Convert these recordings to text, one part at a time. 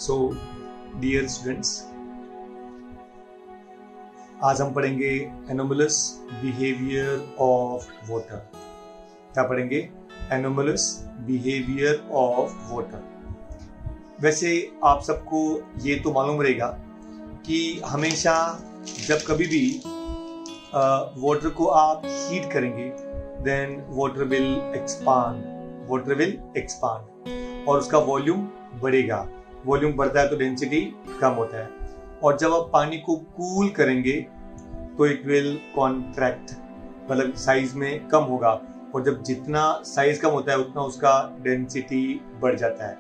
So dear students, आज हम पढ़ेंगे एनोमलस बिहेवियर ऑफ वाटर। क्या पढ़ेंगे? Anomalous behaviour of water. वैसे आप सबको ये तो मालूम रहेगा कि हमेशा जब कभी भी वाटर को आप हीट करेंगे देन वाटर विल एक्सपांड और उसका वॉल्यूम बढ़ेगा। वॉल्यूम बढ़ता है तो डेंसिटी कम होता है, और जब आप पानी को कूल करेंगे तो इट विल कॉन्ट्रैक्ट, मतलब साइज में कम होगा, और जब जितना साइज कम होता है उतना उसका डेंसिटी बढ़ जाता है।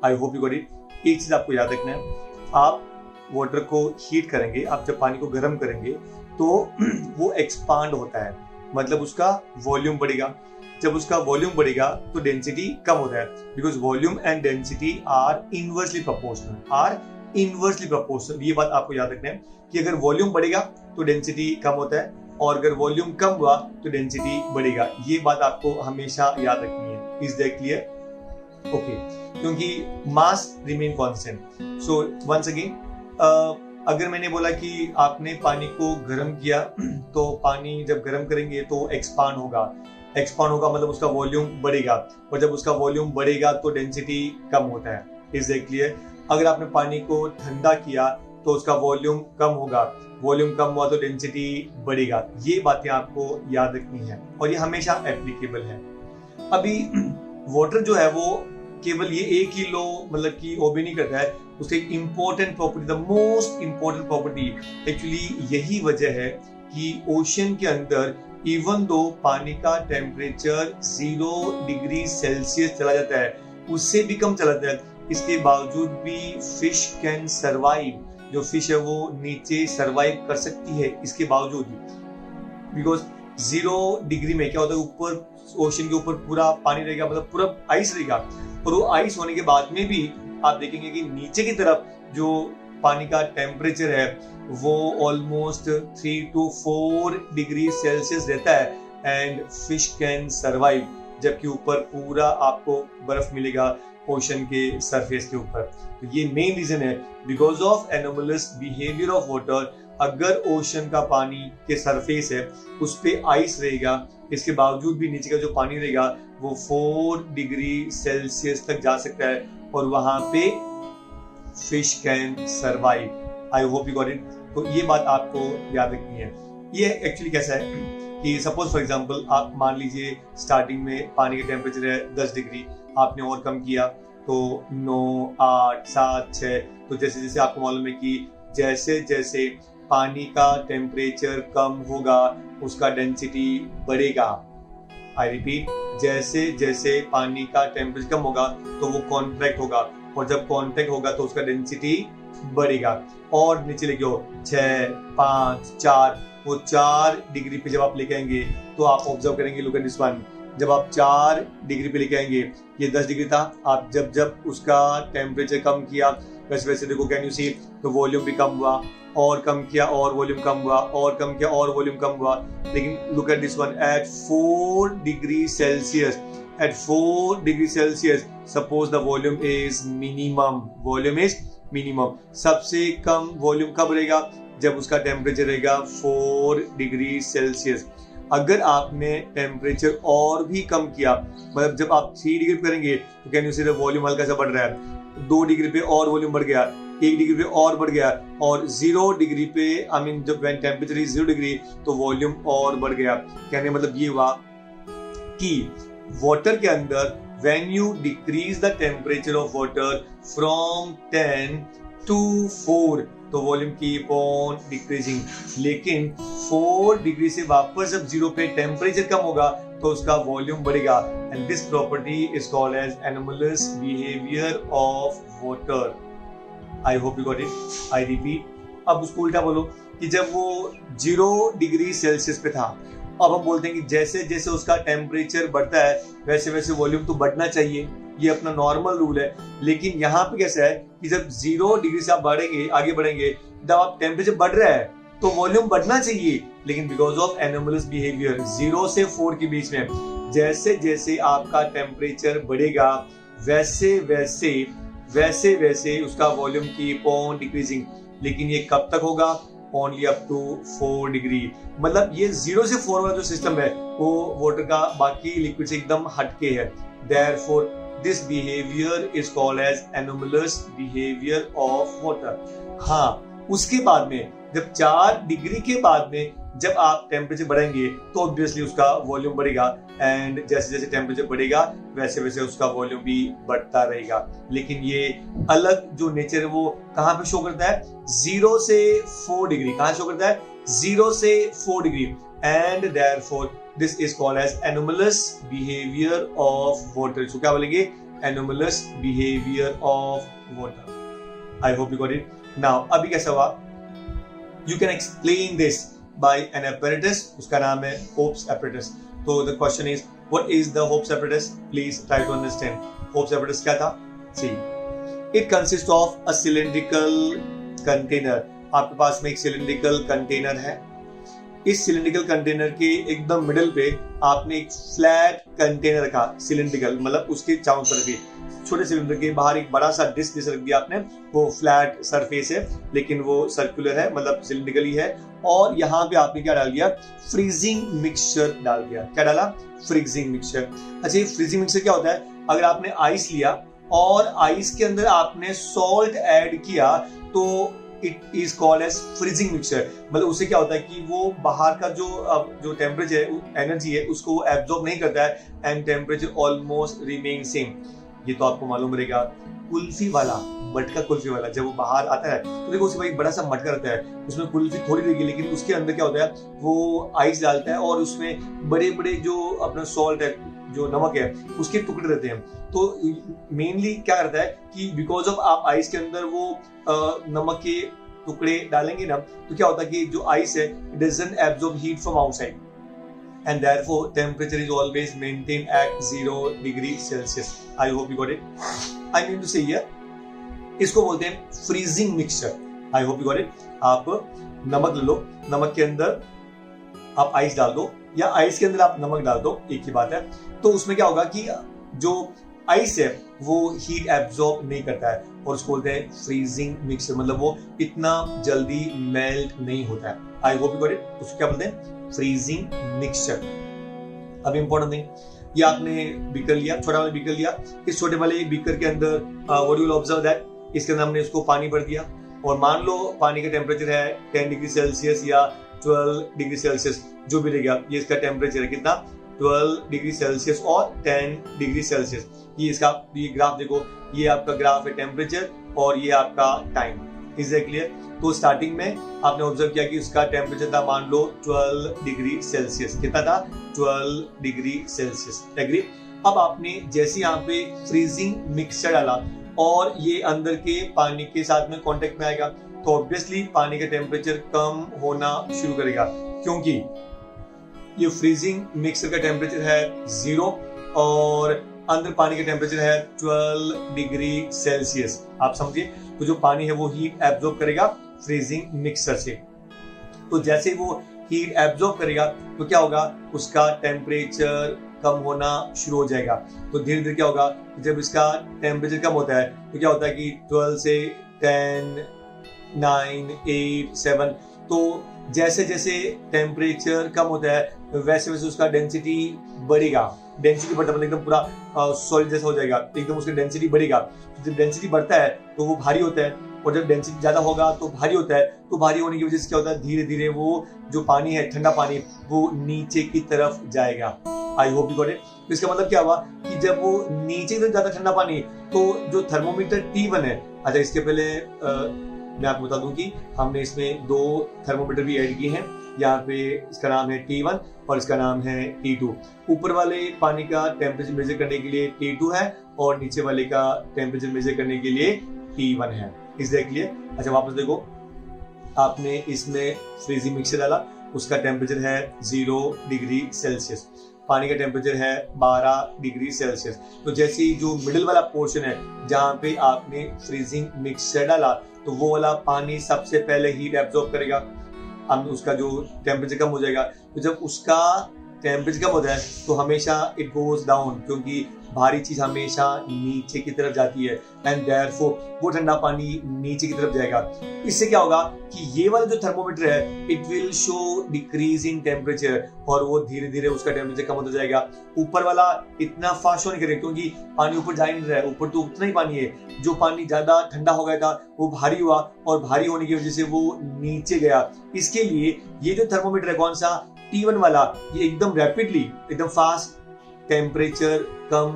I hope you got it. एक चीज आपको याद रखना है, आप वाटर को हीट करेंगे, आप जब पानी को गर्म करेंगे तो वो एक्सपांड होता है, मतलब उसका वॉल्यूम बढ़ेगा। जब उसका वॉल्यूम बढ़ेगा तो डेंसिटी कम होता है, because volume and density are inversely proportional. ये बात आपको याद रखना है कि अगर वॉल्यूम बढ़ेगा तो डेंसिटी कम होता है, और अगर वॉल्यूम कम हुआ तो डेंसिटी बढ़ेगा। ये बात आपको हमेशा याद रखनी है। Is that clear? ओके, क्योंकि mass remain constant. So once again, अगर मैंने बोला कि आपने पानी को गर्म किया तो पानी जब गर्म करेंगे तो एक्सपांड होगा मतलब उसका वॉल्यूम बढ़ेगा, और जब उसका वॉल्यूम बढ़ेगा तो डेंसिटी कम होता है। Is that clear? अगर आपने पानी को ठंडा किया तो उसका वॉल्यूम कम होगा, वॉल्यूम कम हुआ तो डेंसिटी बढ़ेगा। ये बातें आपको याद रखनी है और ये हमेशा एप्लीकेबल है। अभी वाटर जो है वो केवल ये एक ही लो मतलब कि ओबे नहीं करता है, उसकी एक important property, the most important property, actually यही वजह है कि ओशन के अंदर इवन दो पानी का टेम्परेचर 0 डिग्री सेल्सियस चला जाता है, उससे भी कम चला जाता है, इसके बावजूद भी फिश कैन सर्वाइव। जो फिश है वो नीचे सर्वाइव कर सकती है इसके बावजूद, बिकॉज 0 डिग्री में क्या होता है, ऊपर ओशन के ऊपर पूरा पानी रहेगा, मतलब पूरा आइस रहेगा, और वो आइस होने के बाद में भी आप देखेंगे कि नीचे की तरफ जो पानी का टेम्परेचर है वो ऑलमोस्ट 3 to 4 डिग्री सेल्सियस रहता है, एंड फिश कैन सर्वाइव, जबकि ऊपर पूरा आपको बर्फ मिलेगा ओशन के सरफेस के ऊपर। तो ये मेन रीजन है, because of anomalous behaviour of water. अगर ओशन का पानी के सरफेस है उस पे आइस रहेगा, इसके बावजूद भी नीचे का जो पानी रहेगा वो 4 डिग्री सेल्सियस तक जा सकता है, और वहां पे fish can survive. I hope you got it. तो ये बात आपको याद रखनी है। ये एक्चुअली कैसा है कि सपोज फॉर एग्जांपल आप मान लीजिए स्टार्टिंग में पानी का टेम्परेचर है 10 डिग्री, आपने और कम किया तो 9, 8, 7, 6, तो जैसे जैसे आपको मालूम है कि जैसे जैसे पानी का टेम्परेचर कम होगा उसका डेंसिटी बढ़ेगा। आई रिपीट, जैसे जैसे पानी का टेम्परेचर कम होगा तो वो कॉन्ट्रैक्ट होगा, और जब कॉन्ट्रैक्ट होगा तो उसका डेंसिटी बढ़ेगा। और नीचे लेके हो 6, 5, 4, वो 4 डिग्री पे जब आप लेके आएंगे तो आप ऑब्जर्व करेंगे, लुक एट दिस वन, जब आप 4 डिग्री पे लेके आएंगे, ये 10 डिग्री था, आप जब जब उसका टेम्परेचर कम किया वैसे वैसे देखो, कैन यू सी, तो वॉल्यूम भी कम हुआ, और कम किया और वॉल्यूम कम हुआ, और कम किया और वॉल्यूम कम हुआ। लेकिन look at this one, at 4 degree Celsius, suppose the volume is minimum. सबसे कम वॉल्यूम कब रहेगा? जब उसका टेम्परेचर रहेगा 4 डिग्री सेल्सियस। अगर आपने टेम्परेचर और भी कम किया, मतलब जब आप 3 डिग्री पे करेंगे तो can you see the volume हल्का सा बढ़ रहा है, 2 डिग्री पे और वॉल्यूम बढ़ गया, 1 डिग्री पे और बढ़ गया, और 0 डिग्री पे जब व्हेन टेम्परेचर इज 0 डिग्री तो वॉल्यूम और बढ़ गया। कहने मतलब ये हुआ कि वाटर के अंदर when you decrease the temperature of water from 10 to 4 तो वॉल्यूम कीप ऑन डिक्रीजिंग, लेकिन 4 डिग्री से वापस जब 0 पे टेम्परेचर कम होगा तो उसका वॉल्यूम बढ़ेगा, and this property is called as anomalous behaviour of water. I hope you got it. I repeat, अब उसको उल्टा बोलो कि जब वो 0 डिग्री सेल्सियस पे था, अब हम बोलते हैं कि जैसे जैसे उसका टेम्परेचर बढ़ता है वैसे वैसे वॉल्यूम तो बढ़ना चाहिए, ये अपना नॉर्मल रूल है। लेकिन यहाँ पे कैसा है कि जब 0 डिग्री से आप बढ़ेंगे, आगे बढ़ेंगे, जब आप टेम्परेचर बढ़ रहा है तो वॉल्यूम बढ़ना चाहिए, लेकिन बिकॉज ऑफ एनोमलस बिहेवियर 0 से 4 के बीच में जैसे जैसे आपका टेम्परेचर बढ़ेगा वैसे वैसे वैसे वैसे उसका वॉल्यूम कीप ऑन डिक्रीजिंग। लेकिन ये कब तक होगा? Only up to 4 degree. मतलब ये 0 से 4 वाला जो सिस्टम है वो वाटर का बाकी लिक्विड से एकदम हटके है। Therefore this behaviour is called as anomalous behaviour of water. हाँ, उसके बाद में जब 4 डिग्री के बाद में जब आप टेम्परेचर बढ़ाएंगे तो ऑब्वियसली उसका वॉल्यूम बढ़ेगा, एंड जैसे जैसे टेम्परेचर बढ़ेगा वैसे वैसे उसका वॉल्यूम भी बढ़ता रहेगा। लेकिन ये अलग जो नेचर है वो कहाँ पे शो करता है? 0 से 4 डिग्री। कहाँ शो करता है? 0 से 4 degree. And therefore this is called as anomalous behaviour of water. So क्या बोलेंगे? Anomalous behaviour of water. I hope you got it. Now अभी कैसा हुआ? You can explain this by an apparatus. उसका नाम है Hope's apparatus. तो the question is, what is the Hope's apparatus? Please try to understand. Hope's apparatus क्या था? See, it consists of a cylindrical container. आपके पास में एक cylindrical container है। इस cylindrical container के एकदम मिडल पे आपने एक फ्लैट कंटेनर रखा, cylindrical मतलब उसके चारों तरफ ही छोटे सिलेंडर के बाहर एक बड़ा सा डिस्क जैसा रख दिया आपने। वो फ्लैट सरफेस है लेकिन वो सर्कुलर है, मतलब सिलिंड्रिकल ही है। और यहाँ पे आपने क्या डाल दिया? फ्रीजिंग मिक्सचर डाल दिया। क्या डाला? Freezing mixture. अच्छा, ये फ्रीजिंग मिक्सचर क्या होता है? अगर आपने आइस लिया और आइस के अंदर आपने सॉल्ट ऐड किया तो it is called as freezing mixture. मतलब उससे क्या होता है कि वो बाहर का जो टेम्परेचर एनर्जी है उसको एब्जॉर्ब नहीं करता है, and temperature almost remain same. ये तो आपको मालूम रहेगा। कुल्फी वाला, मटका कुल्फी वाला, जब वो बाहर आता है तो देखो उसके एक बड़ा सा मटका रहता है, उसमें कुल्फी थोड़ी रहेगी, लेकिन उसके अंदर क्या होता है? वो आइस डालता है और उसमें बड़े बड़े जो अपना सॉल्ट है, जो नमक है, उसके टुकड़े रहते हैं। तो मेनली क्या करता है कि बिकॉज ऑफ आप आइस के अंदर वो नमक के टुकड़े डालेंगे ना, तो क्या होता है कि जो आइस है it doesn't absorb heat from outside, and therefore temperature is always maintained at 0 degree Celsius. I hope you got it. I mean to say here, इसको बोलते हैं freezing mixture. I hope you got it. आप नमक ले लो, नमक के अंदर आप आइस डाल दो या आइस के अंदर आप नमक डाल दो, एक ही बात है। तो उसमें क्या होगा कि जो आइस है वो हीट एब्जॉर्ब नहीं करता है और उसको बोलते हैं फ्रीजिंग मिक्सचर। मतलब वो इतना जल्दी मेल्ट नहीं होता है। I hope you got it. उसको क्या बोलते हैं? Freezing mixture. अब इंपॉर्टेंट थिंग, ये आपने बीकर लिया, छोटा वाला बीकर लिया। इस छोटे वाले बीकर के अंदर what you will observe that इसके अंदर हमने इसको पानी भर दिया, और मान लो पानी का टेम्परेचर है 10 डिग्री सेल्सियस या 12 डिग्री सेल्सियस, जो भी रहेगा। ये इसका टेम्परेचर है कितना? 12 डिग्री सेल्सियस और 10 डिग्री सेल्सियस। ये इसका ये ग्राफ देखो, ये आपका ग्राफ है टेम्परेचर और ये आपका टाइम। Is that clear? तो स्टार्टिंग में आपने ऑब्जर्व किया कि उसका टेम्परेचर था मान लो 12 डिग्री सेल्सियस। कितना था? 12 डिग्री सेल्सियस। एग्री? अब आपने जैसे यहाँ पे फ्रीजिंग मिक्सचर डाला और ये अंदर के पानी के साथ में कांटेक्ट में आएगा, तो ऑब्वियसली पानी का टेम्परेचर कम होना शुरू करेगा, क्योंकि ये फ्रीजिंग मिक्सचर का टेम्परेचर है 0 और अंदर पानी का टेम्परेचर है 12 डिग्री सेल्सियस। आप समझिए, तो जो पानी है वो हीट एब्जॉर्ब करेगा फ्रीजिंग मिक्सचर से। तो जैसे वो हीट एब्जॉर्ब करेगा तो क्या होगा? उसका टेम्परेचर कम होना शुरू हो जाएगा। तो धीरे धीरे क्या होगा? जब इसका टेम्परेचर कम होता है तो क्या होता है कि 12 से 10, 9, 8, 7, तो जैसे जैसे टेम्परेचर कम होता है वैसे वैसे उसका डेंसिटी बढ़ेगा। डेंसिटी बढ़ता मतलब एकदम पूरा सॉलिड जैसा हो जाएगा, एकदम उसकी डेंसिटी बढ़ेगा। जब डेंसिटी बढ़ता है तो वो भारी होता है, और जब डेंसिटी ज्यादा होगा तो भारी होता है। तो भारी होने की वजह से क्या होता है? धीरे धीरे वो जो पानी है, ठंडा पानी, वो नीचे की तरफ जाएगा। आई होप यू गॉट इट। तो इसका मतलब क्या हुआ कि जब वो नीचे की तरफ जाता ठंडा पानी, तो जो थर्मोमीटर T1 है, अच्छा इसके पहले मैं आपको बता दूं कि हमने इसमें 2 थर्मोमीटर भी ऐड किए हैं। यहाँ पे इसका नाम है T1 और इसका नाम है T2। ऊपर वाले पानी का टेम्परेचर मेजर करने के लिए T2 है और नीचे वाले का टेम्परेचर मेजर करने के लिए T1 है। Is that clear? अच्छा वापस देखो, आपने इसमें फ्रीजिंग मिक्सचर डाला, उसका टेम्परेचर है 0 डिग्री सेल्सियस, पानी का टेम्परेचर है 12 डिग्री सेल्सियस। तो जैसे ही जो मिडिल वाला पोर्शन है जहाँ पे आपने फ्रीजिंग मिक्सचर डाला, तो वो वाला पानी सबसे पहले हीट एब्जॉर्ब करेगा, अब उसका जो टेम्परेचर कम हो जाएगा। तो जब उसका टेम्परेचर कम होता है तो हमेशा इट गोज डाउन, क्योंकि भारी चीज हमेशा नीचे की तरफ जाती है एंड देयरफॉर वो ठंडा पानी नीचे की तरफ जाएगा। इससे क्या होगा कि ये वाला जो थर्मोमीटर है it will show decrease in temperature, और वो धीरे धीरे उसका टेम्परेचर कम होता जाएगा। ऊपर वाला इतना फास्ट शो नहीं करेगा क्योंकि पानी ऊपर जा ही नहीं रहा है, ऊपर तो उतना ही पानी है। जो पानी ज्यादा ठंडा हो गया था वो भारी हुआ, और भारी होने की वजह से वो नीचे गया। इसके लिए ये जो थर्मोमीटर है कौन सा, T1 वाला, ये एकदम रैपिडली, एकदम फास्ट टेम्परेचर कम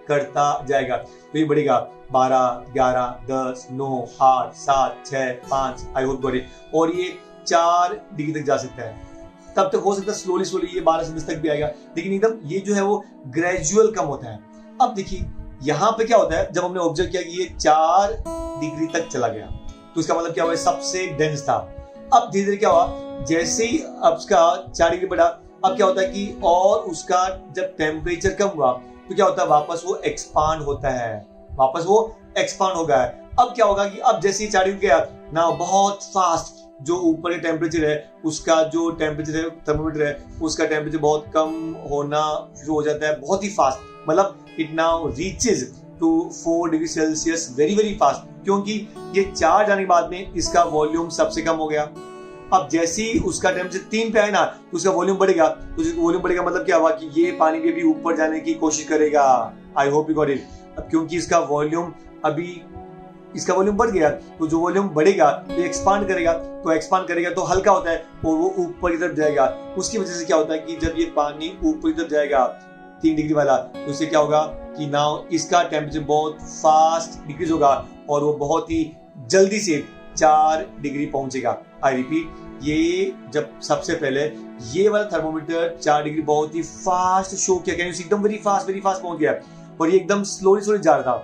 करता जाएगा। तो ये बढ़ेगा 12, 11, 10, 9, 8, 7, 6, 5, आई होप गॉट इट, और ये 4 डिग्री तक जा सकता है। तब तक हो सकता है स्लोली स्लोली ये 12 से 10 तक भी आएगा, लेकिन एकदम ये जो है वो ग्रेजुअल कम होता है। अब देखिए यहाँ पे क्या होता है, जब हमने ऑब्जर्व किया कि ये 4 डिग्री तक चला गया तो इसका मतलब क्या हुआ, सबसे डेंस था। अब धीरे धीरे क्या हुआ, जैसे ही अब उसका 4 डिग्री बढ़ा, अब क्या होता है कि और उसका जब टेम्परेचर कम हुआ तो क्या होता है, वापस वो एक्सपांड होता है, वापस वो एक्सपांड हो गया है। अब क्या होगा कि अब जैसे ही 4 डिग्री गया ना, बहुत फास्ट जो ऊपर के टेम्परेचर है उसका जो टेम्परेचर है थर्मोमीटर है उसका टेम्परेचर बहुत कम होना शुरू हो जाता है, बहुत ही फास्ट। मतलब it now reaches to 4 degree Celsius very very fast, क्योंकि ये 4 जाने के बाद में इसका वॉल्यूम सबसे कम हो गया। अब जैसे ही उसका टेम्परेचर 3 पे आए ना तो उसका वॉल्यूम बढ़ेगा, तो वॉल्यूम बढ़ेगा मतलब क्या हुआ कि ये पानी भी अभी ऊपर जाने की कोशिश करेगा। आई होप यू गॉट इट। अब क्योंकि इसका वॉल्यूम बढ़ गया, तो जो वॉल्यूम बढ़ेगा तो एक्सपांड करेगा, तो हल्का होता है और वो ऊपर की तरफ जाएगा। उसकी वजह से क्या होता है कि जब ये पानी ऊपर की तरफ जाएगा 3 डिग्री वाला, तो इससे क्या होगा कि नाउ इसका टेम्परेचर बहुत फास्ट डिक्रीज होगा और वो बहुत ही जल्दी से 4 डिग्री पहुंचेगा। आई रिपीट, ये जब सबसे पहले ये वाला थर्मोमीटर 4 डिग्री बहुत ही फास्ट शो किया, कैन यू सी, एकदम वेरी फास्ट पहुंच गया, और ये एकदम स्लोली जा रहा था।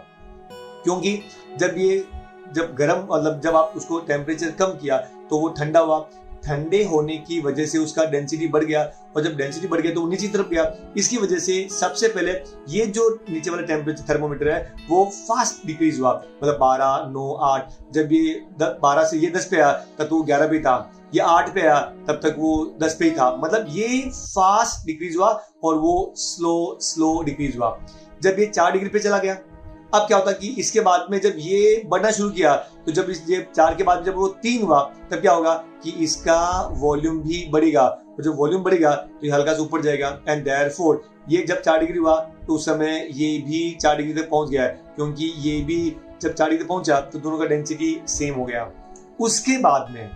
क्योंकि जब गर्म मतलब जब आप उसको टेम्परेचर कम किया तो वो ठंडा हुआ, ठंडे होने की वजह से उसका डेंसिटी बढ़ गया, और जब डेंसिटी बढ़ गया तो वो नीचे की तरफ गया। इसकी वजह से सबसे पहले ये जो नीचे वाला टेम्परेचर थर्मोमीटर है वो फास्ट डिक्रीज हुआ, मतलब 12, 9, 8। जब ये 12 से ये 10 पे आया तब तो वो 11 पे था, ये 8 पे आया तब तक वो 10 पे ही था। मतलब ये फास्ट डिक्रीज हुआ और वो स्लो डिक्रीज हुआ। जब ये 4 डिग्री पे चला गया, अब क्या होता कि इसके बाद में जब ये बढ़ना शुरू किया, तो जब ये 4 के बाद जब वो 3 हुआ, तब क्या होगा कि इसका वॉल्यूम भी बढ़ेगा, और जब वॉल्यूम बढ़ेगा तो ये हल्का सा ऊपर जाएगा, एंड देयरफॉर ये जब 4 डिग्री हुआ तो उस समय ये भी 4 डिग्री तक पहुंच गया है, क्योंकि ये भी जब 4 डिग्री तक पहुंचा तो दोनों का डेंसिटी सेम हो गया। उसके बाद में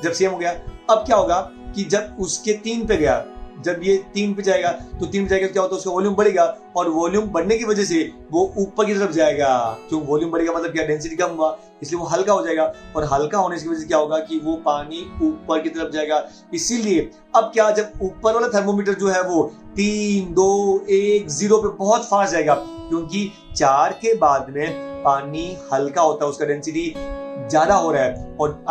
जब सेम हो गया, अब क्या होगा कि जब उसके 3 पे गया, जब ये 3 पे जाएगा तो 3 पे जाएगा क्या होता है, उसका वॉल्यूम बढ़ेगा, और वॉल्यूम बढ़ने की वजह से वो ऊपर की तरफ जाएगा। क्यों वॉल्यूम बढ़ेगा मतलब क्या, डेंसिटी कम हुआ, इसलिए वो हल्का हो जाएगा, और हल्का होने की वजह से क्या होगा कि वो पानी ऊपर की तरफ जाएगा। इसीलिए अब क्या, जब ऊपर वाला थर्मोमीटर जो है वो 3, 2, 1, 0 पे बहुत फास्ट जाएगा, क्योंकि 4 के बाद में पानी हल्का होता है, उसका डेंसिटी ज्यादा हो रहा है, और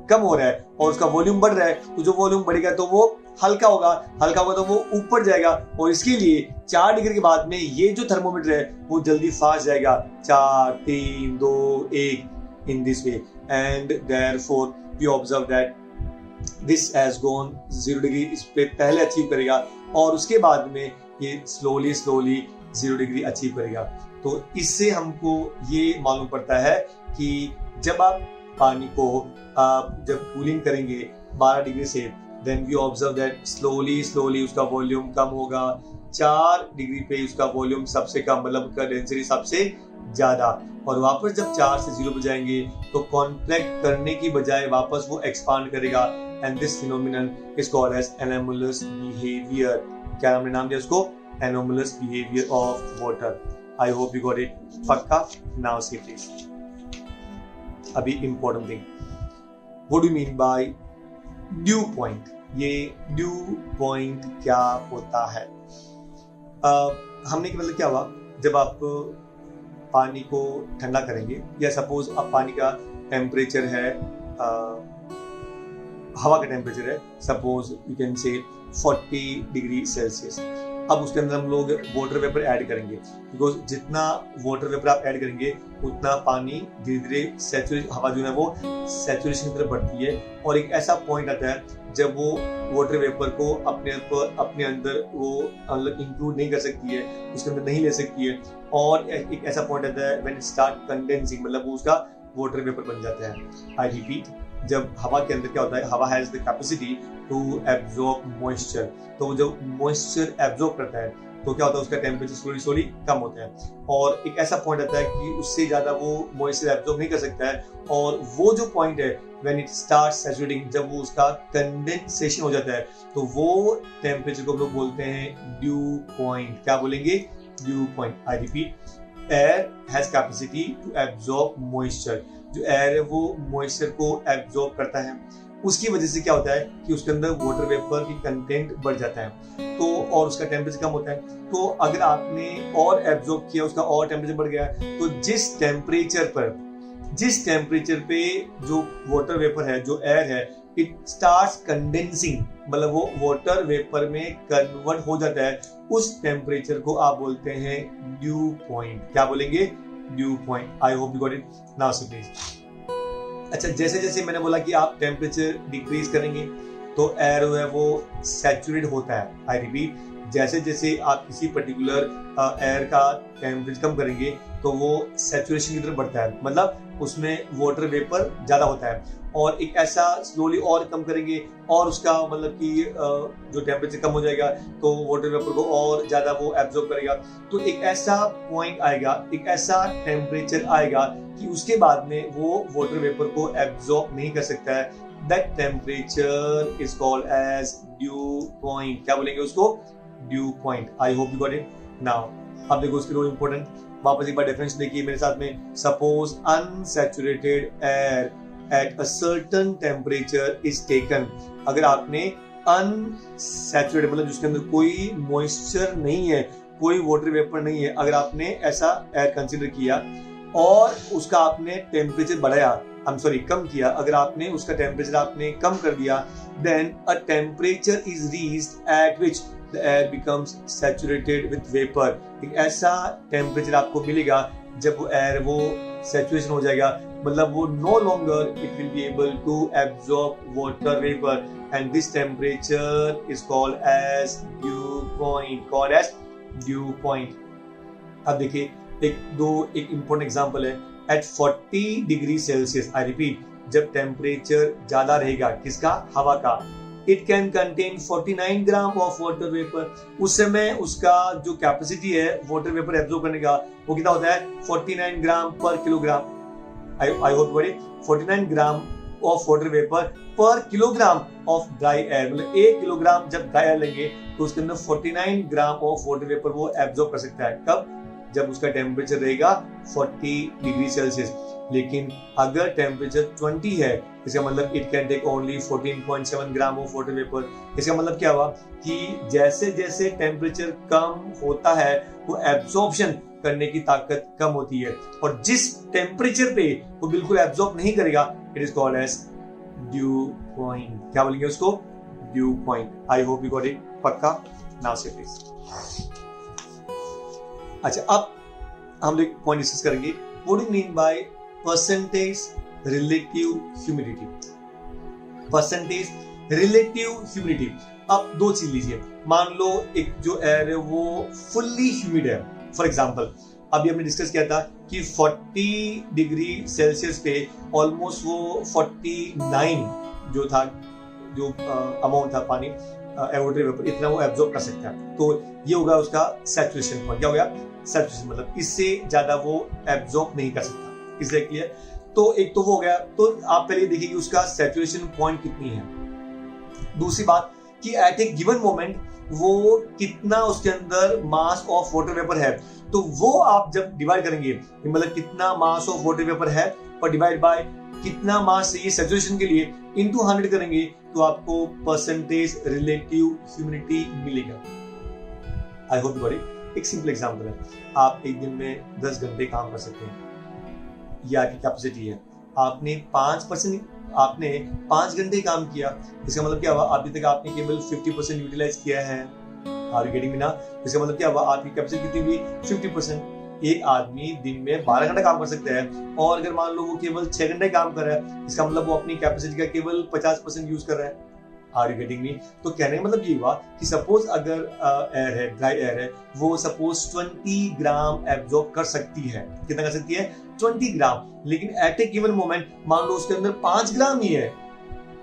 कम हो रहा है, और उसका वॉल्यूम बढ़ रहा है। तो जो वॉल्यूम बढ़ेगा तो वो हल्का होगा तो वो ऊपर जाएगा, और इसके लिए 4 डिग्री के बाद में ये जो थर्मोमीटर है वो जल्दी फास्ट जाएगा, 4, 3, 2, 1 in this way, and therefore we observe that this has gone 0 degree, इस पे पहले अचीव करेगा, और उसके बाद में ये स्लोली 0 डिग्री अचीव करेगा। तो इससे हमको ये मालूम पड़ता है कि जब आप पानी को जब कूलिंग करेंगे 12 डिग्री से, then we observe that slowly उसका वॉल्यूम कम होगा। 4 डिग्री पे उसका वॉल्यूम सबसे कम, मतलब उसका डेंसिटी सबसे ज्यादा, और वापस जब 4 से 0 पे जाएंगे तो कॉन्ट्रैक्ट करने की बजाय वापस वो एक्सपांड करेगा, and this phenomenon is called as anomalous behaviour. क्या हमने नाम दिया उसको, anomalous behaviour of water. I hope you got it. पक्का? Now see please. अभी important thing, what do you mean by dew point? ये ड्यू पॉइंट क्या होता है? हमने मतलब क्या हुआ, जब आप पानी को ठंडा करेंगे, या सपोज अब पानी का टेम्परेचर है, हवा का टेम्परेचर है suppose you can say 40 degree Celsius. अब उसके अंदर हम लोग वाटर वेपर ऐड करेंगे, बिकॉज जितना वाटर वेपर आप ऐड करेंगे उतना पानी धीरे धीरे हवा जो है वो सैचुरेशन की तरफ बढ़ती है, और एक ऐसा पॉइंट आता है जब वो वाटर वेपर को अपने अंदर वो मतलब इंक्लूड नहीं कर सकती है, उसके अंदर नहीं ले सकती है, और एक ऐसा पॉइंट आता है व्हेन इट स्टार्ट कंडेंसिंग, मतलब वो उसका वाटर वेपर बन जाता है। आई रिपीट, जब हवा के अंदर क्या होता है, हवा has the capacity to absorb moisture, तो जब मॉइस्चर एब्जॉर्ब करता है तो क्या होता है, उसका टेम्परेचर स्लोली कम होता है, और एक ऐसा पॉइंट आता है कि उससे ज्यादा वो मॉइस्चर एब्जॉर्ब नहीं कर सकता है, और वो जो पॉइंट है व्हेन इट स्टार्ट्स सैचुरेटिंग, जब वो उसका कंडेंसेशन हो जाता है, तो वो टेम्परेचर को हम लोग बोलते हैं ड्यू पॉइंट। क्या बोलेंगे? Dew point. I repeat, air has capacity to absorb moisture, जो एयर है वो मॉइस्चर को एब्जॉर्ब करता है, उसकी वजह से क्या होता है कि उसके अंदर वाटर वेपर की कंटेंट बढ़ जाता है, तो और उसका टेम्परेचर कम होता है। तो अगर आपने और एब्जॉर्ब किया, उसका और टेम्परेचर बढ़ गया, तो जिस टेम्परेचर पे जो वाटर वेपर है, जो एयर है, इट स्टार्ट्स कंडेंसिंग, मतलब वो वाटर वेपर में कन्वर्ट हो जाता है, उस टेम्परेचर को आप बोलते हैं ड्यू पॉइंट। क्या बोलेंगे? Dew point. I hope you got it now. So please, अच्छा, जैसे जैसे मैंने बोला कि आप टेम्परेचर डिक्रीज करेंगे तो एयर है वो सैचुरेट होता है। आई रिपीट, जैसे जैसे आप किसी पर्टिकुलर एयर का टेम्परेचर कम करेंगे तो वो सैचुरेशन की तरफ बढ़ता है, मतलब उसमें वाटर वेपर ज्यादा होता है, और एक ऐसा स्लोली और कम करेंगे और उसका मतलब कि जो टेम्परेचर कम हो जाएगा तो वाटर वेपर को और ज्यादा वो एब्जॉर्ब करेगा, तो एक ऐसा पॉइंट आएगा, एक ऐसा टेम्परेचर आएगा कि उसके बाद में वो वाटर वेपर को एब्जॉर्ब नहीं कर सकता है। That temperature is called as dew point. क्या बोलेंगे उसको? Dew point. I hope you got it now. अब देखो उसकी रोल इंपॉर्टेंट, वापस एक बार डेफिनेशन देखिए मेरे साथ में। Suppose unsaturated air at a certain temperature is taken, अगर आपने अनसैचुरेटेड मतलब जिसके अंदर कोई मॉइस्चर नहीं है, कोई वाटर वेपर नहीं है, अगर आपने ऐसा एयर कंसीडर किया और उसका आपने टेम्परेचर बढ़ाया, कम किया, अगर आपने उसका टेम्परेचर आपने कम कर दिया, then a temperature is reached at which the air becomes saturated with vapor। एक ऐसा टेम्परेचर आपको मिलेगा जब वो एयर वो सैचुरेशन हो जाएगा, मतलब वो no longer it will be able to absorb water vapour, and this temperature is called as dew point. अब देखिए एक इंपॉर्टेंट एग्जांपल है। At 40 degree Celsius, I repeat, जब टेम्परेचर ज्यादा रहेगा किसका? हवा का, it can contain 49 gram of water vapour. उस समय उसका जो कैपेसिटी है वाटर वेपर एब्जॉर्ब करने का वो कितना होता है? 49 ग्राम पर किलोग्राम। आई होप बड़ी 49 ग्राम ऑफ वाटर वेपर पर किलोग्राम ऑफ ड्राई एयर, मतलब 1 किलोग्राम जब ड्राई एयर लेंगे तो उसके अंदर 49 ग्राम ऑफ वाटर वेपर वो एब्जॉर्ब कर सकता है। कब? जब उसका टेम्परेचर रहेगा 40 डिग्री सेल्सियस। लेकिन अगर टेम्परेचर 20 है, इसका मतलब it can take only 14.7 gram of water vapour. इसका मतलब क्या हुआ कि जैसे जैसे टेम्परेचर कम होता है वो एब्जॉर्प्शन करने की ताकत कम होती है, और जिस टेम्परेचर पे वो बिल्कुल एब्जॉर्ब नहीं करेगा it is called as dew point. क्या बोलेंगे उसको? Dew point. I hope you got it. पक्का? नाउ से प्लीज। अच्छा, अब हम एक पॉइंट डिस्कस करेंगे। What do you mean by percentage relative humidity? Percentage relative humidity. अब दो चीज लीजिए, मान लो एक जो एयर है वो फुल्ली ह्यूमिड है। फॉर एग्जाम्पल, अभी हमने डिस्कस किया था कि 40 डिग्री सेल्सियस पे ऑलमोस्ट वो 49 जो था, जो अमाउंट था पानी वाटर वेपर, इतना वो एब्जॉर्ब कर सकता है। तो ये होगा उसका सैचुरेशन पॉइंट। क्या हो गया? सैचुरेशन, मतलब इससे ज्यादा वो एब्जॉर्ब नहीं कर सकता। इसलिए क्लियर? तो एक तो वो हो गया। तो आप पहले देखिए कि उसका सैचुरेशन पॉइंट कितनी है। दूसरी बात कि एट ए गिवन मोमेंट वो कितना उसके अंदर मास ऑफ वाटर वेपर है, तो वो आप जब डिवाइड करेंगे, मतलब कितना मास ऑफ वाटर वेपर है और डिवाइड बाय कितना मास चाहिए सैचुरेशन के लिए, इनटू 100 करेंगे तो आपको परसेंटेज रिलेटिव ह्यूमिडिटी मिलेगा। आई होप यू गॉट इट। एक सिंपल एग्जांपल है, आप एक दिन में 10 घंटे काम कर सकते हैं, ये आपकी कैपेसिटी है। आपने 5 घंटे काम किया, इसका मतलब क्या हुआ? अभी तक आपने केवल 50% यूटिलाइज किया है। आर यू गेटिंग मी ना? इसका मतलब क्या हुआ? आपकी कैपेसिटी कितनी हुई? 50%। एक आदमी दिन में 12 घंटा काम कर सकता है, और अगर मान लो वो केवल 6 घंटे काम कर रहा है, इसका मतलब वो अपनी कैपेसिटी का केवल 50% यूज कर रहा है। Are you getting me? तो कहने का मतलब ये हुआ कि सपोज अगर एयर है, ड्राई एयर है, वो सपोज 20 ग्राम एब्जॉर्ब कर सकती है। कितना कर सकती है? 20 ग्राम। लेकिन एट ए गिवन मोमेंट मान लो उसके अंदर 5 ग्राम ही है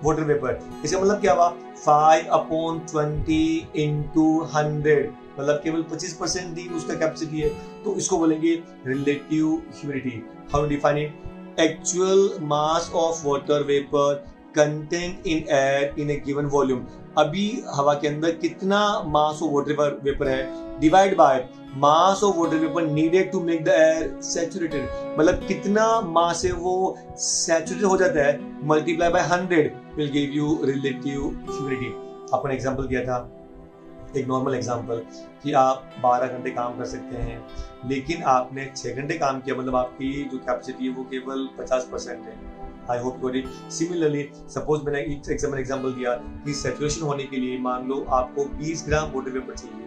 वाटर वेपर। इसका मतलब क्या हुआ? 5/20 into 100, मतलब केवल 25% ही उसका कैपेसिटी है। तो इसको बोलेंगे relative humidity. How define it? Actual mass of water vapour content in air in a given volume. अभी हवा के अंदर कितना मास ऑफ वाटर वेपर है divide by mass of water vapour needed to make the air saturated. मतलब कितना mass है वो सैचुरेटेड हो जाता है, multiply by 100 will give you relative humidity. अपन एग्जांपल किया था, एक नॉर्मल एग्जांपल, कि आप 12 घंटे काम कर सकते हैं लेकिन आपने 6 घंटे काम किया, मतलब आपकी जो कैपेसिटी है वो केवल 50% है। I hope got it. Similarly suppose मैंने एक एग्जांपल दिया कि सैचुरेशन होने के लिए मान लो आपको 20 ग्राम वाटर वेपर चाहिए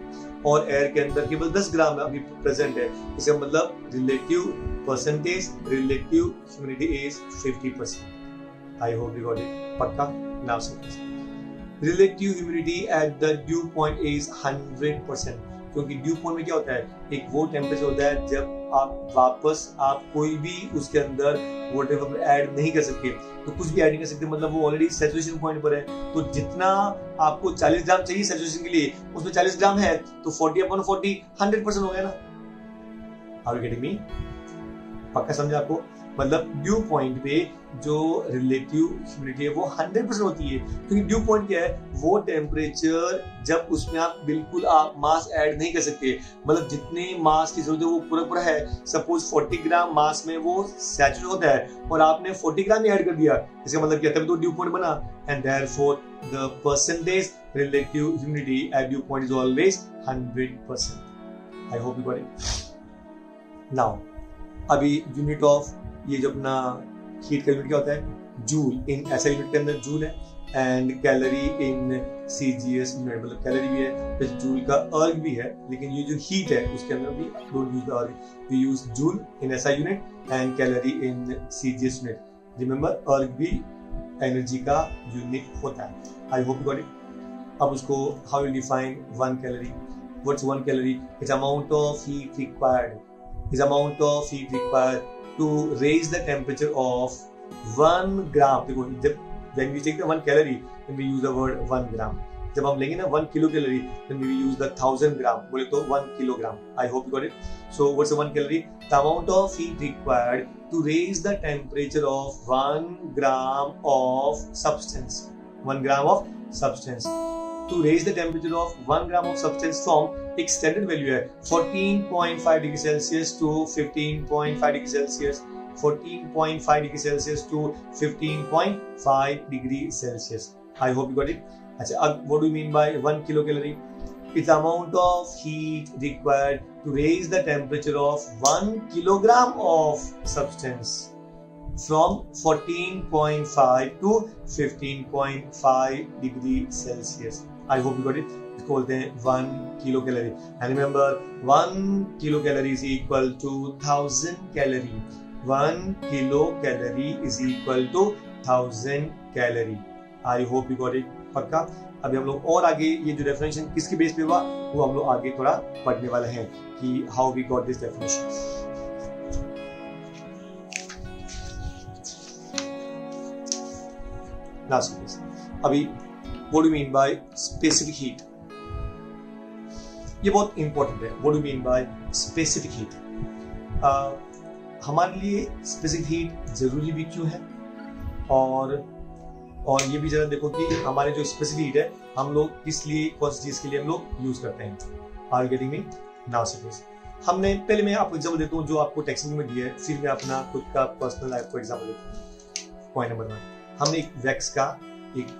और एयर के अंदर केवल 10 ग्राम अभी प्रेजेंट है। इसका मतलब relative percentage, relative humidity is 50%। I hope you got it. पक्का? नाउ समझ। Relative humidity at the due point is 100%। क्योंकि ड्यू पॉइंट में क्या होता है? एक वो टेम्परेचर होता है जब आप वापस कोई भी उसके अंदर वाटर वेपर ऐड नहीं कर सकते। तो कुछ भी ऐड नहीं कर सकते, मतलब वो ऑलरेडी सैचुरेशन पॉइंट पर है। तो जितना आपको 40 ग्राम चाहिए सैचुरेशन के लिए, उसमें 40 ग्राम है, तो 40/40 100% हो गया ना। Are you getting me? पक्का समझा आपको? मतलब ड्यू पॉइंट पे जो रिलेटिव ह्यूमिडिटी है वो 100% होती है। क्योंकि ड्यू पॉइंट क्या है? वो टेम्परेचर जब उसमें आप बिल्कुल आप मास ऐड नहीं कर सकते, मतलब जितने मास की जरूरत है वो पूरा है। सपोज 40 ग्राम मास में वो सैचुरेट होता है और आपने 40 ग्राम ही ऐड कर दिया, इसका मतलब क्या? तभी तो ड्यू पॉइंट बना। And therefore the percentage relative humidity at dew point is always 100%। I hope you got it. Now अभी यूनिट ऑफ ये जो अपना हीट का यूनिट क्या होता है? जूल। इन ऐसा यूनिट के अंदर जूल है and calorie in CGS unit, मतलब कैलोरी भी है, फिर जूल का अर्ग भी है। लेकिन ये जो हीट है उसके अंदर भी don't use the erg, we use joule in SI unit and calorie in CGS unit. Remember erg भी एनर्जी का यूनिट होता है। I hope you got it. अब उसको how you define 1 calorie? What's 1 calorie? It's amount of heat required, is amount of heat required to raise the temperature of 1 gram. देखो जब when we take the 1 calorie then we use the word 1 gram. जब हम लेंगे ना 1 kilo calorie then we use the 1000 gram, बोले तो 1 kilogram. I hope you got it. So what's the 1 calorie? The amount of heat required to raise the temperature of 1 gram of substance. 1 gram of substance. To raise the temperature of 1 gram of substance from एक standard value है 14.5 degree Celsius to 15.5 degree Celsius, 14.5 degree Celsius to 15.5 degree Celsius. I hope you got it. अच्छा, अब what do you mean by 1 kilo calorie? It's amount of heat required to raise the temperature of 1 kilogram of substance from 14.5 to 15.5 degree Celsius. I hope you got it. इसको बोलते हैं 1 kilo calorie. And remember 1 kilo calorie is equal to 1000 calorie. 1 kilo calorie is equal to 1000 calorie. I hope you got it. पक्का? अभी हम लोग और आगे ये जो डेफिनेशन किसके बेस पे हुआ वो हम लोग आगे थोड़ा पढ़ने वाले हैं कि how we got this definition. अभी what do you mean by specific heat? ये बहुत इंपॉर्टेंट है। what do you mean by specific heat? हमारे लिए specific heat जरूरी भी क्यों है और ये भी जरा देखो कि हमारे जो specific heat है हम लोग किस लिए, कौन सी चीज के लिए हम लोग यूज करते हैं। Are you getting me? Now suppose हमने पहले मैं आपको एग्जाम्पल देता हूँ जो आपको टेक्स्ट में दिया है, फिर मैं अपना खुद का पर्सनल लाइफ को एग्जाम्पल देता हूँ। पॉइंट नंबर 1, हमने एक वैक्स का एक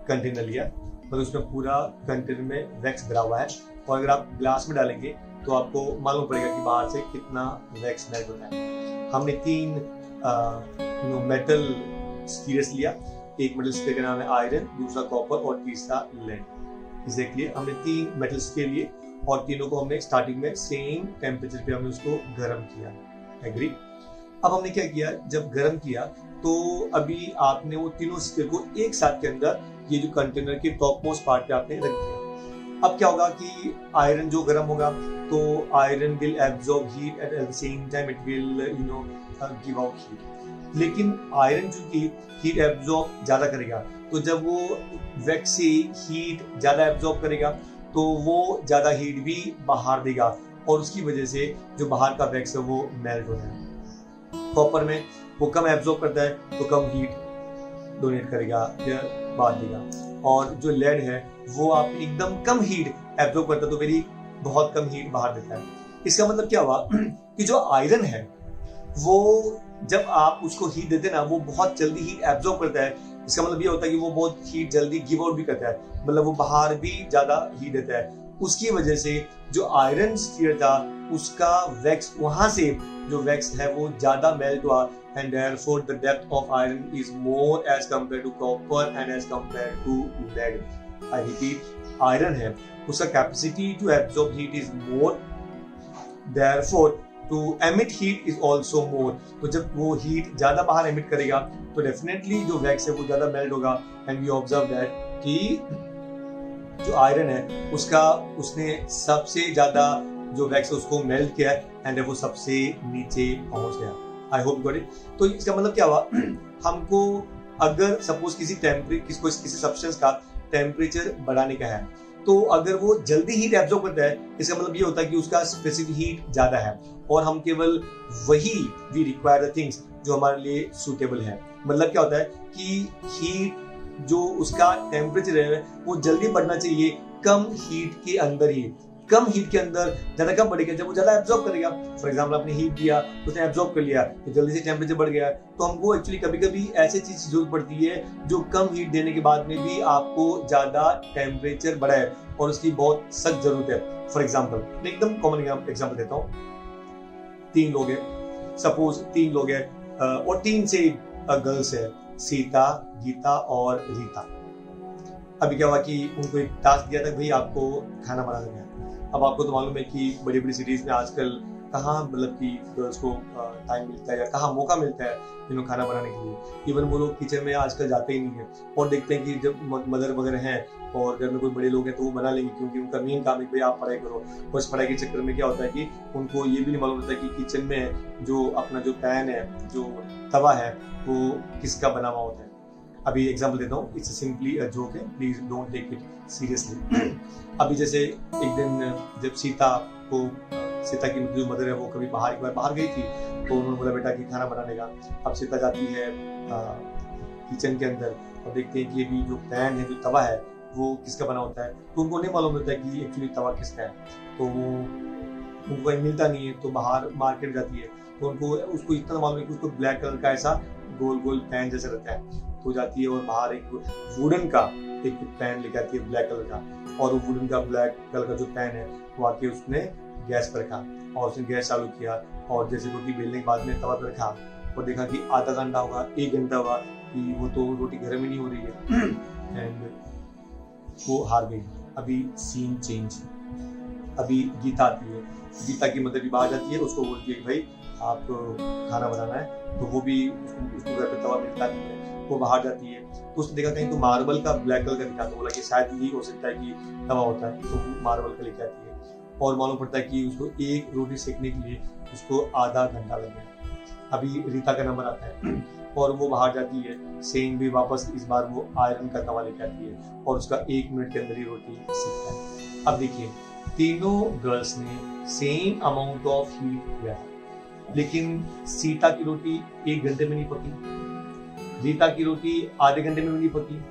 कंटेनर लिया, मतलब उसमें पूरा कंटेनर में वैक्स भरा हुआ है और अगर आप ग्लास में डालेंगे तो आपको मालूम पड़ेगा कि बाहर से कितना वैक्स मेल्ट होता है। हमने 3 मेटल स्फीयर्स लिया, एक मेटल स्फीयर का नाम है आयरन, दूसरा कॉपर और तीसरा लेड। इसलिए हमने 3 मेटल स्फीयर लिए और तीनों को हमने स्टार्टिंग में सेम टेम्परेचर पे हमने उसको गर्म किया। एग्री? अब हमने क्या किया, जब गर्म किया तो अभी आपने वो तीनों स्फीयर को एक साथ के अंदर ये जो कंटेनर के टॉप मोस्ट पार्ट पे आपने रख दिया। अब क्या होगा कि आयरन जो गर्म होगा तो iron will absorb heat at the same time it will give out heat. लेकिन आयरन जो की हीट एब्जॉर्ब ज्यादा करेगा, तो जब वो वैक्स से हीट ज्यादा एब्जॉर्ब करेगा तो वो ज्यादा हीट भी बाहर देगा और उसकी वजह से जो बाहर का वैक्स है वो मेल्ट हो जाएगा। कॉपर में वो कम एब्जॉर्ब करता है तो कम हीट डोनेट करेगा या बाहर देगा, और जो लेड है वो आप एकदम कम हीट एब्जॉर्ब करता है तो मेरी बहुत कम हीट बाहर देता है। इसका मतलब क्या हुआ कि जो आयरन है वो जब आप उसको हीट देते ना वो बहुत जल्दी हीट एब्जॉर्ब करता है। इसका मतलब ये होता है कि वो बहुत हीट जल्दी गिव आउट भी करता है, मतलब वो बाहर भी ज्यादा हीट देता है। उसकी वजह से जो आयरन स्फीयर था उसका वैक्स, वहां से जो वैक्स है वो ज्यादा मेल्ट हुआ, and therefore the depth of iron is more as compare to copper and as compare to lead. I repeat, iron है उसका capacity to absorb heat is more, therefore to emit heat is also more. तो जब वो heat ज्यादा बाहर emit करेगा तो definitely जो वैक्स है वो ज्यादा मेल्ट होगा, एंड वी ऑब्जर्व दैट कि जो आयरन है उसने सबसे ज्यादा जो वैक्स है उसको मेल्ट किया एंड वो सबसे नीचे पहुंच गया। I hope got it. तो इसका मतलब क्या हुआ, हमको अगर सपोज किसी सब्सटेंस का टेम्परेचर बढ़ाने का है तो अगर वो जल्दी हीट एब्जॉर्ब करता है, इसका मतलब ये होता है कि उसका स्पेसिफिक हीट ज्यादा है और हम केवल वही वी रिक्वायर द थिंग्स जो हमारे लिए सूटेबल है। मतलब क्या होता है कि हीट जो उसका टेम्परेचर है वो जल्दी बढ़ना चाहिए कम हीट के अंदर ही। कम हीट के अंदर ज्यादा कब बढ़ेगा, जब वो ज्यादा एब्जॉर्ब करेगा। फॉर एग्जांपल आपने हीट दिया, उसने एब्जॉर्ब कर लिया तो जल्दी से टेम्परेचर बढ़ गया। तो हमको एक्चुअली कभी कभी ऐसी चीज की जरूरत पड़ती है जो कम हीट देने के बाद में भी आपको ज्यादा टेम्परेचर बढ़ाए, और उसकी बहुत सख्त जरूरत है। फॉर एग्जाम्पल मैं एकदम कॉमन एग्जाम्पल देता हूँ। 3 लोग हैं, सपोज 3 लोग हैं और 3 से गर्ल्स है, सीता, गीता और रीता। अभी क्या हुआ कि उनको एक टास्क दिया था, भाई आपको खाना बनाना है। अब आपको तो मालूम है कि बड़ी बड़ी सिटीज में आजकल कहाँ मतलब कि गर्ल्स को टाइम मिलता है या कहाँ मौका मिलता है खाना बनाने के लिए। इवन वो लोग किचन में आजकल जाते ही नहीं है और देखते हैं कि जब मदर वगैरह हैं और घर में कोई बड़े लोग हैं तो वो बना लेंगे, क्योंकि उनका मेन काम है भाई आप पढ़ाई करो। और इस पढ़ाई के चक्कर में क्या होता है कि उनको ये भी नहीं मालूम होता कि किचन में जो अपना जो पैन है, जो तवा है, वो किसका बना हुआ होता है। अभी एग्जांपल देता हूँ, इट्स सिंपली अ जोक है, please don't take it seriously. अभी जैसे एक दिन जब सीता की जो मदर है वो कभी एक बार बाहर गई थी, तो उन्होंने बोला बेटा कि खाना बनाने का। अब सीता जाती है किचन के अंदर और देखते हैं कि अभी जो पैन है, जो तवा है, वो किसका बना होता है। तो उनको नहीं मालूम होता है कि एक्चुअली तवा किसका है। तो वो उनको मिलता नहीं है, तो बाहर मार्केट जाती है तो उसको इतना मालूम है कि उसको ब्लैक कलर का ऐसा गोल गोल पैन जैसा रहता है। तो जाती है और बाहर एक वुडन का एक पैन लेकर आती है ब्लैक कलर का, और वो वुडन का ब्लैक कलर का जो पैन है वो आके उसने गैस पर रखा और उसने गैस चालू किया, और जैसे रोटी बेलने के बाद में तवा पर रखा और देखा कि आधा घंटा होगा, 1 घंटा हुआ कि वो तो रोटी गर्म ही नहीं हो रही है एंड वो हार गई। अभी सीन चेंज। अभी गीता आती है, गीता की मदर भी बाहर जाती है, उसको बोलती है कि भाई आप खाना बनाना है। तो वो भी उसको घर पे तवा मिलता नहीं है, वो बाहर जाती है तो उसने देखा कहीं तो मार्बल का ब्लैक कलर का दिखा, तो बोला कि शायद यही हो सकता है कि तवा होता है। तो वो मार्बल का लेके आती है और मालूम पड़ता है कि उसको एक रोटी सेकने के लिए उसको आधा घंटा लग गया। अभी रीता का नंबर आता है और वो बाहर जाती है, सेम भी वापस इस बार वो आयरन का तवा लेके आती है और उसका 1 मिनट के अंदर ही रोटी सीखता है। अब देखिए, तीनों गर्ल्स ने सेम अमाउंट ऑफ हीट दिया, लेकिन सीता की रोटी 1 घंटे में नहीं पकी, रीता की रोटी आधे घंटे में भी नहीं पकी,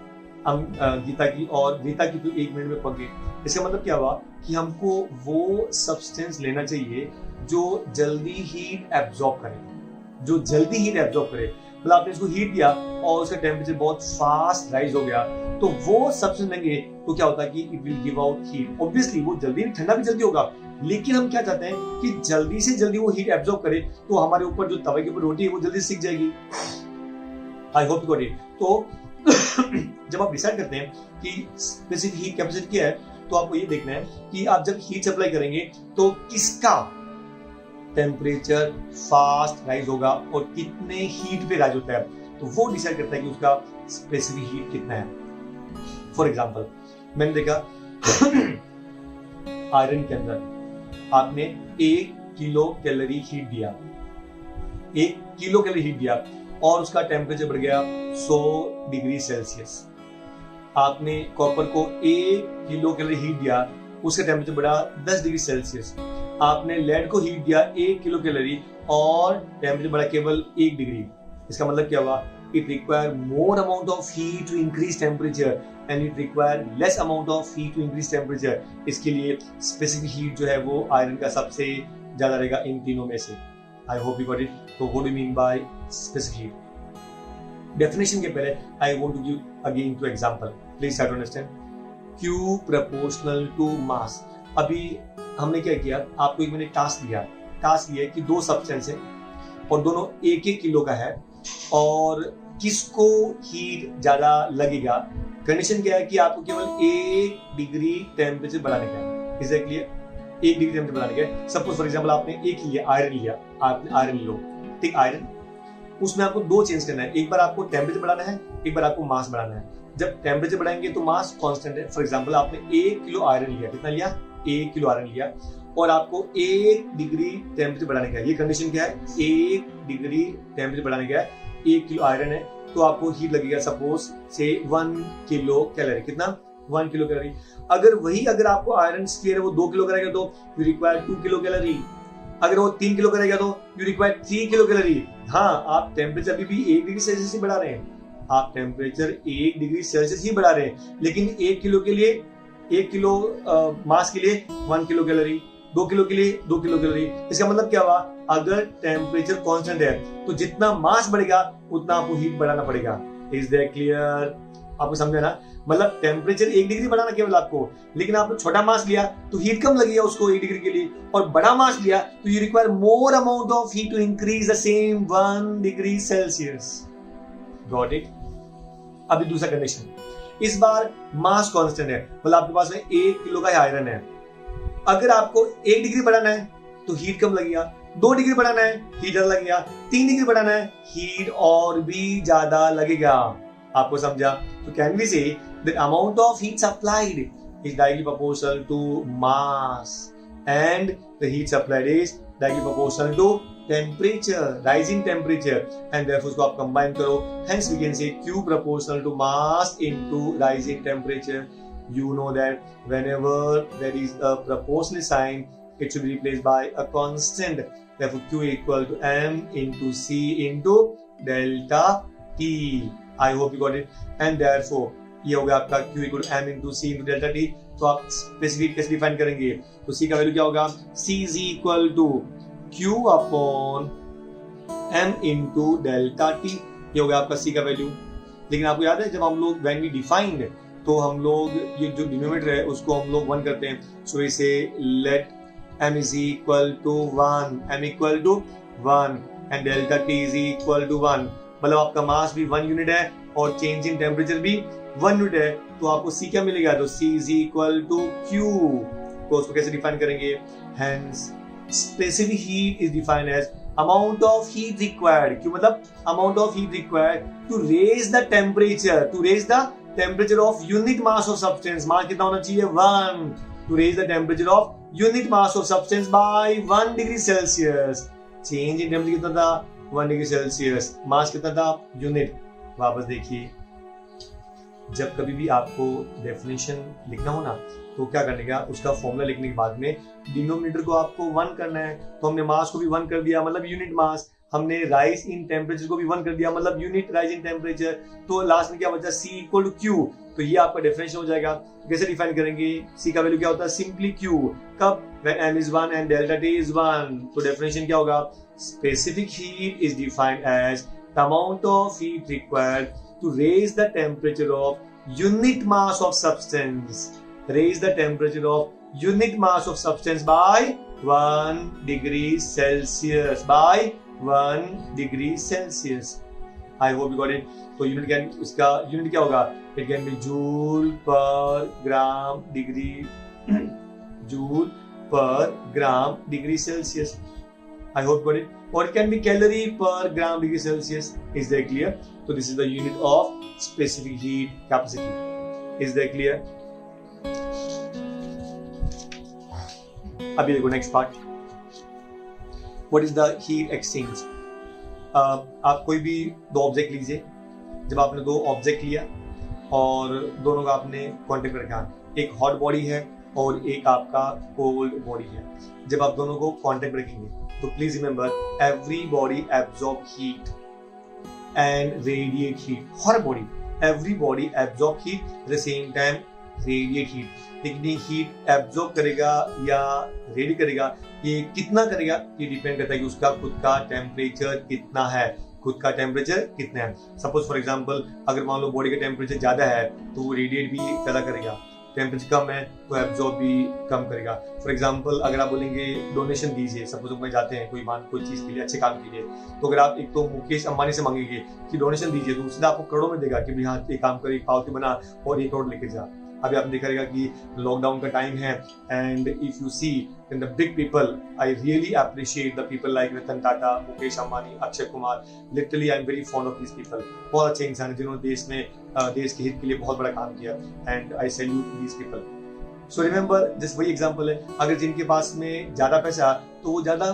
गीता की, और रीता की तो 1 मिनट में पक गई। इसका मतलब क्या हुआ कि हमको वो सब्सटेंस लेना चाहिए जो जल्दी हीट एब्जॉर्ब करे, जो जल्दी हीट एब्जॉर्ब करे। मतलब आपने इसको हीट दिया और उसका टेम्परेचर बहुत फास्ट राइज हो गया, तो वो सब्सटेंस लेंगे तो क्या होता है कि it will give out heat. Obviously वो जल्दी ठंडा भी जल्दी होगा, लेकिन हम क्या चाहते हैं कि जल्दी से जल्दी वो हीट एब्जॉर्ब करे, तो हमारे ऊपर जो तवे के ऊपर रोटी है वो जल्दी सीख जाएगी। आई होप यू गॉट इट। तो जब आप डिसाइड करते हैं कि स्पेसिफिक हीट कैपेसिटी क्या है, तो आपको ये देखना है कि आप जब हीट सप्लाई करेंगे तो किसका टेम्परेचर फास्ट राइज होगा और कितने हीट पे राइज होता है, तो वो डिसाइड करता है कि उसका स्पेसिफिक हीट कितना है। फॉर एग्जाम्पल मैंने देखा आयरन के अंदर आपने 1 किलो कैलोरी हीट दिया, 1 किलो कैलोरी हीट दिया और उसका टेम्परेचर बढ़ गया 100 डिग्री सेल्सियस। आपने कॉपर को 1 किलो कैलोरी हीट दिया, उसका टेम्परेचर बढ़ा 10 डिग्री सेल्सियस। आपने लेड को हीट दिया 1 किलो कैलोरी और टेम्परेचर बढ़ा केवल 1 डिग्री। इसका मतलब क्या हुआ? It require more amount of heat to increase temperature and it require less amount of heat to increase temperature। इसके लिए स्पेसिफिक हीट जो है वो आयरन का सबसे ज्यादा रहेगा इन तीनों में से। I hope you got it। तो what do you mean by specific heat? Definition के पहले I want to give again two example। Please try to understand। Q proportional to mass। अभी हमने क्या किया, आपको एक मैंने टास्क दिया। टास्क ये कि 2 सब्सटेंस है और दोनों 1-1 किलो का है और किसको हीट ज्यादा लगेगा। कंडीशन क्या है कि आपको केवल 1 डिग्री टेम्परेचर बढ़ाने का है। Is that clear? 1 degree temperature बढ़ाने का है। सपोज फॉर एग्जांपल आपने एक लिया, आयरन लिया, आपने आयरन लो, ठीक, आयरन, उसमें आपको 2 चेंज करना है। एक बार आपको टेम्परेचर बढ़ाना है, एक बार आपको मास बढ़ाना है। जब टेम्परेचर बढ़ाएंगे तो मास कांस्टेंट है। फॉर एग्जांपल आपने 1 किलो आयरन लिया, कितना लिया? 1 किलो आयरन लिया और आपको 1 डिग्री टेम्परेचर बढ़ाने का है। ये कंडीशन क्या है? 1 डिग्री टेम्परेचर बढ़ाने का है। 1 किलो आयरन है तो आपको हीट लगेगा सपोज से 1 किलो कैलोरी। कितना? 1 किलो कैलोरी। अगर आपको आयरन स्फीयर है वो 2 किलो करेगा तो यू रिक्वायर 2 किलो कैलोरी। अगर वो 3 किलो करेगा तो यू रिक्वायर 3 किलो कैलोरी। हाँ, आप टेम्परेचर अभी भी 1 डिग्री सेल्सियस ही बढ़ा रहे हैं, आप टेम्परेचर 1 डिग्री सेल्सियस ही बढ़ा रहे हैं, लेकिन 1 किलो के लिए, 1 किलो मास के लिए 1 किलो कैलोरी, 2 किलो के लिए 2 किलो कैलोरी। इसका मतलब क्या हुआ? अगर टेम्परेचर कांस्टेंट है तो जितना मास बढ़ेगा उतना आपको हीट बढ़ाना पड़ेगा। Is that clear? आपको समझा ना? मतलब टेम्परेचर 1 डिग्री बढ़ाना केवल आपको, लेकिन आपने छोटा मास लिया तो हीट कम लगेगा उसको 1 डिग्री के लिए, और बड़ा मास लिया तो you require more amount of heat to increase the same 1 degree Celsius. Got it? अभी दूसरा कंडीशन, इस बार मास कांस्टेंट है, मतलब आपके पास में 1 किलो का आयरन है। अगर आपको 1 डिग्री बढ़ाना है तो हीट कम लगेगा, 2 डिग्री बढ़ाना है हीट ज्यादा लगेगा, 3 डिग्री बढ़ाना है हीट और भी ज्यादा लगेगा। आपको समझा? तो can we say the amount of heat supplied is directly proportional to mass and the heat supplied is directly proportional to temperature, rising temperature, and therefore उसको आप कंबाइन करो। Hence we can say Q proportional to mass into rising temperature। You know that whenever there is a proportional sign, it should be replaced by a constant। Therefore, Q equal to M into C into delta T। I hope you got it। And therefore, ये हो गया आपका Q equal to M into C into delta T। तो आप specific कैसे define करेंगे? तो C का वैल्यू क्या होगा? C is equal to Q upon M into delta T। ये हो गया आपका C का वैल्यू। लेकिन आपको याद है जब हम लोग when we defined, तो हम लोग ये जो डिनोमिनेटर है उसको हम लोग 1 करते हैं। सो इसे late m is equal to 1, m equal to 1 and delta t is equal to 1। मतलब आपका मास भी 1 यूनिट है और चेंज इन टेम्परेचर भी 1 यूनिट है, तो आपको C क्या मिलेगा? तो C is equal to Q। तो उसको कैसे डिफाइन करेंगे? Hence specific heat is defined as amount of heat required। क्यों? मतलब amount of heat required to raise the temperature of unit mass of substance। मास कितना होना चाहिए? 1। to raise the temperature of unit mass of substance by 1 degree Celsius। Change in temperature कितना था? 1 degree Celsius. मास कितना था? Unit. वापस देखिए, जब कभी भी आपको डेफिनेशन लिखना हो ना तो क्या करने का, उसका फॉर्मूला लिखने के बाद में डिनोमिनेटर को आपको 1 करना है। तो हमने मास को भी 1 कर दिया, मतलब यूनिट मास। हमने राइज इन टेम्परेचर को भी 1 कर दिया, मतलब यूनिट राइज इन टेम्परेचर। तो लास्ट में क्या बचा? C equal to Q। तो ये आपका डिफरेंशियल हो जाएगा। कैसे डिफाइन करेंगे? C का वैल्यू क्या होता है? Simply Q। कब? when m is 1 and delta t is 1। तो डिफरेंशियल क्या होगा? Specific heat is defined as the amount of heat required to raise the temperature of unit mass of substance। Raise the temperature of unit mass of substance by 1 degree Celsius। By 1 degree Celsius। I hope you got it। तो unit can, उसका unit क्या होगा? It can be joule per gram degree, joule per gram degree Celsius। I hope got it. Or it can be calorie per gram degree Celsius. Is that clear? So this is the unit of specific heat capacity. Is that clear? अभी देखो next part. What is the heat exchange? आप कोई भी दो object लीजिए. जब आपने दो ऑब्जेक्ट लिया और दोनों का आपने कॉन्टेक्ट रखा, एक हॉट बॉडी है और एक आपका कोल्ड बॉडी है. जब आप दोनों को कॉन्टेक्ट रखेंगे तो please remember every body absorb heat and radiate heat. Her body, every body absorb heat at the same time radiate heat. लेकिन ये हीट एब्जॉर्ब करेगा या रेडिएट करेगा, ये कितना करेगा ये डिपेंड करता है कि उसका खुद का टेम्परेचर कितना है. खुद का टेम्परेचर कितना है. सपोज फॉर एग्जांपल अगर मान लो बॉडी का टेम्परेचर ज्यादा है तो वो रेडिएट भी ज्यादा करेगा. टेम्परेचर कम है तो एब्जॉर्ब भी कम करेगा. फॉर एग्जांपल अगर आप बोलेंगे डोनेशन दीजिए, सपोज में जाते हैं कोई चीज के लिए, अच्छे काम के लिए, तो अगर आप एक तो मुकेश अंबानी से मांगेंगे कि डोनेशन दीजिए तो उसने आपको करोड़ों में देगा कि भाई हाँ ये काम कर, एक पावती बना और 1 करोड़ लेके जा. अभी आपने देखा रहेगा कि लॉकडाउन का टाइम है and if you see in the big people, I really appreciate the people like Ratan Tata, Mukesh Ambani, Akshay Kumar. Literally I am very fond of this people. बहुत अच्छे इंसान है जिन्होंने देश के हित के लिए बहुत बड़ा काम किया and I salute this people. So remember just वही एग्जांपल है. अगर जिनके पास में ज्यादा पैसा तो वो ज्यादा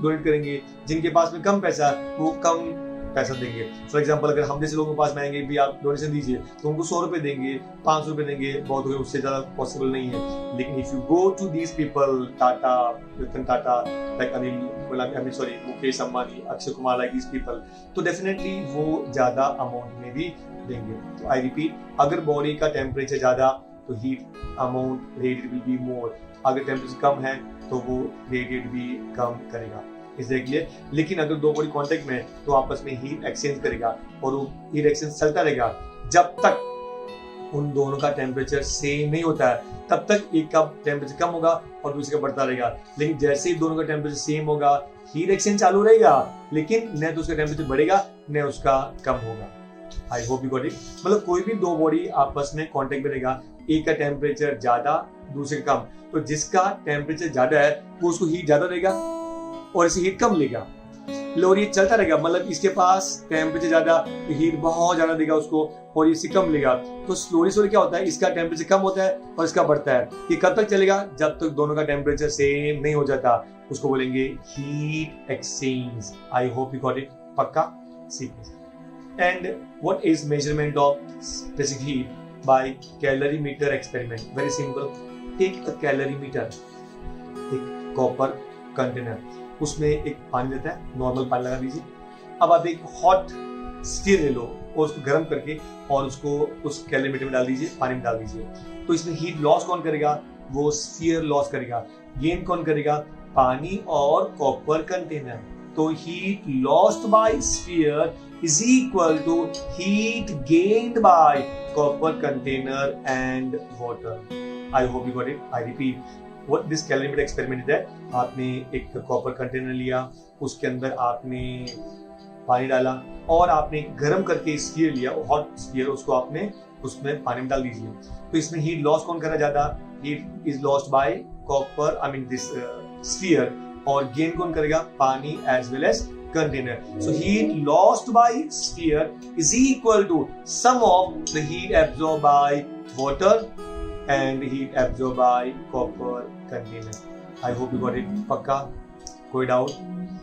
डोनेट करेंगे, जिनके पास में कम पैसा वो कम पैसा देंगे. फॉर एग्जांपल अगर हम जैसे लोगों के पास में आएंगे भी आप डोनेशन दीजिए तो उनको 100 रुपए देंगे, 500 रुपए देंगे, बहुत हो गए, उससे ज्यादा पॉसिबल नहीं है. लेकिन if you go to these people, Tata, Ratan Tata, like Anil, sorry Mukesh Ambani, Akshay Kumar, like these people, तो डेफिनेटली वो ज्यादा अमाउंट में भी देंगे. तो आई रिपीट, अगर बॉडी का टेम्परेचर ज्यादा तो heat amount radiate will be more. अगर टेम्परेचर कम है तो वो रेडिएट भी कम करेगा. Is that clear? लेकिन अगर दो बॉडी कांटेक्ट में है तो आपस में हीट एक्सचेंज करेगा और वो हीट एक्सचेंज चलता रहेगा जब तक उन दोनों का टेम्परेचर सेम नहीं होता है. तब तक एक का टेम्परेचर कम होगा और दूसरे का बढ़ता रहेगा. लेकिन जैसे ही दोनों का टेम्परेचर सेम होगा हीट एक्सचेंज चालू रहेगा, लेकिन न तो उसका टेम्परेचर बढ़ेगा न उसका कम होगा. आई होप यू गॉट इट. मतलब कोई भी दो बॉडी आपस में कांटेक्ट में रहेगा, एक का टेम्परेचर ज्यादा दूसरे का कम, तो जिसका टेम्परेचर ज्यादा है वो उसको हीट ज्यादा देगा और इसे हीट कम लेगा. और ये चलता रहेगा. मतलब इसके पास टेम्परेचर ज्यादा तो हीट बहुत ज्यादा देगा उसको और इससे कम लेगा. तो स्लोली क्या होता है, इसका टेम्परेचर कम होता है और इसका बढ़ता है. ये कब तक चलेगा? जब तक दोनों का टेम्परेचर सेम नहीं हो जाता. उसको बोलेंगे heat exchange. I hope you got it. पक्का सीख. And what is measurement of specific heat by calorimeter experiment? Very simple. Take a calorimeter, एक कॉपर कंटेनर, उसमें एक पानी रहता है, नॉर्मल पानी लगा दीजिए. अब आप एक हॉट स्फीयर ले लो और उसको गर्म करके और उसको उस कैलोरीमीटर में डाल दीजिए, पानी में डाल दीजिए. तो इसमें हीट लॉस कौन करेगा? वो स्फीयर लॉस करेगा. गेन कौन करेगा? पानी और कॉपर कंटेनर. तो heat lost by sphere is equal to heat gained by copper container and water. I hope you got it. I repeat, what this calorimeter experiment is that आपने एक copper container लिया, उसके अंदर आपने पानी डाला और आपने गर्म करके स्फीयर लिया, हॉट स्फीयर, उसको आपने उसमें पानी में डाल दीजिए. तो इसमें हीट लॉस कौन करा ज्यादा? Heat is lost by copper, I mean this sphere, और गेन कौन करेगा? पानी as well as container. So heat lost by sphere is equal to sum of the heat absorbed by water and heat absorbed by copper container. I hope you got it. Pakka? कोई doubt?